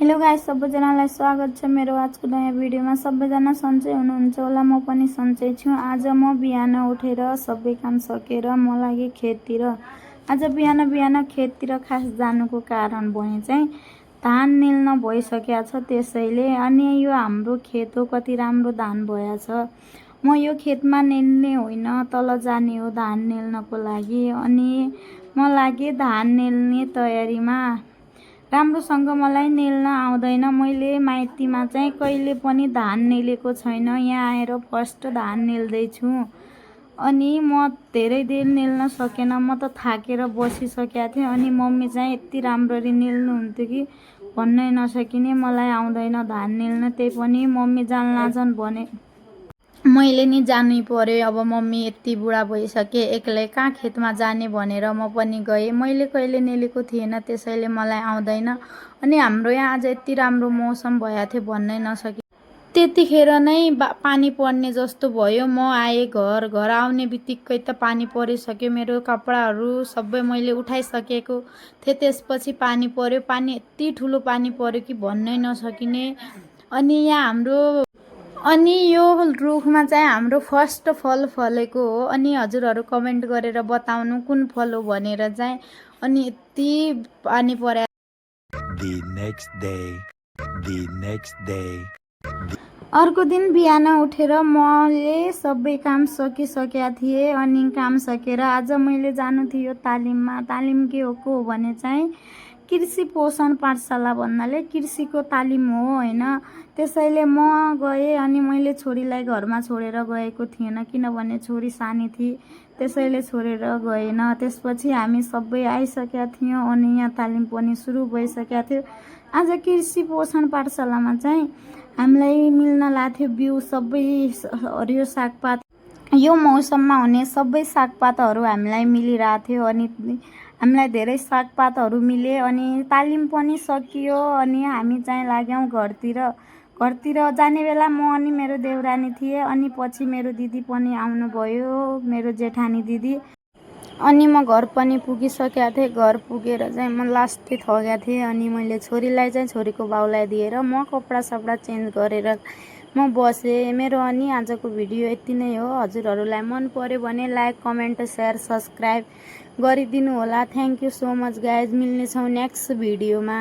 Hello guys, सबैजनालाई स्वागत छ मेरो आजको नयाँ भिडियोमा। सबैजना सन्चै हुनुहुन्छ होला, म पनि सन्चै छु। आज म बिहान उठेर सबै काम सकेर म लागे खेततिर। आज बिहान खेततिर खास जानुको कारण भने चाहिँ धान निल्न भइसकेको छ, त्यसैले। अनि यो हाम्रो खेत हो, कति राम्रो धान भएछ। म यो खेतमा निल्ने होइन, तल जाने हो धान निल्नको लागि। अनि म लागे धान निल्ने तयारीमा। राम्रोसँग मलाई निल्न आउँदैन। मैले माइतीमा चाहिँ कहिले पनि धान निलेको छैन, यहाँ आएर फर्स्ट धान निल्दैछु। अनि म धेरै दिन निल्न सकेन, म त थाकेर बसिसकेको थिएँ। अनि मम्मी चाहिँ यति राम्ररी निल्नुहुन्थ्यो कि भन्नै नसकिने। मलाई आउँदैन धान निल्न, त्यही पनि मम्मी जान लाजन भने मैले नि जानै पर्यो। अब मम्मी यति बुढा भइसके, एक्लै कहाँ खेतमा जाने भनेर म पनि गएँ। मैले कहिले निलेको थिएन, त्यसैले मलाई आउँदैन। अनि हाम्रो यहाँ आज यति राम्रो मौसम भएको थियो भन्नै नसके। त्यतिखेर नै पानी पर्ने जस्तो भयो। म आएँ घर आउने बित्तिकै त पानी परिसक्यो। मेरो कपडाहरू सबै मैले उठाइसकेको थिएँ, त्यसपछि पानी पर्यो। पानी यति ठुलो पानी पर्यो कि भन्नै नसकिने। अनि यो रुखमा चाहिँ हाम्रो फर्स्ट फल फलेको हो। अनि हजुरहरू कमेन्ट गरेर बताउनु कुन फल हो भनेर चाहिँ। अनि यति पानी पर्यो। अर्को दिन बिहान उठेर मैले सबै काम सकिसकेका थिएँ। अनि काम सकेर आज मैले जानु थियो तालिममा। तालिम के हो भने चाहिँ कृषि पोषण पाठशाला भन्नाले कृषिको तालिम हो होइन। त्यसैले म गएँ। अनि मैले छोरीलाई घरमा छोडेर गएको थिएन, किनभने छोरी सानी थिए, त्यसैले छोडेर गएन। त्यसपछि हामी सबै आइसकेका थियौँ। अनि यहाँ तालिम पनि सुरु भइसकेको थियो। आज कृषि पोषण पाठशालामा चाहिँ हामीलाई मिल्न लाग्थ्यो बिउ, सबै हरियो सागपात, यो मौसममा हुने सबै सागपातहरू हामीलाई मिलिरहेको थियो। अनि हामीलाई धेरै सागपातहरू मिले। अनि तालिम पनि सकियो। अनि हामी चाहिँ लाग्यौँ घरतिर जाने बेला म अनि मेरो देउरानी थिएँ। अनि पछि मेरो दिदी पनि आउनुभयो, मेरो जेठानी दिदी। अनि म घर पनि पुगिसकेको थिएँ। घर पुगेर चाहिँ म लास्टै थगेको थिएँ। अनि मैले छोरीलाई चाहिँ छोरीको बाउलाई दिएर म कपडा चेन्ज गरेर म बसेँ। मेरो अनि आजको भिडियो यति नै हो। हजुरहरूलाई मन पर्यो भने लाइक, कमेन्ट, सेयर, सब्सक्राइब गरिदिनु होला। Thank you so much guys. मिल्नेछौँ नेक्स्ट भिडियोमा।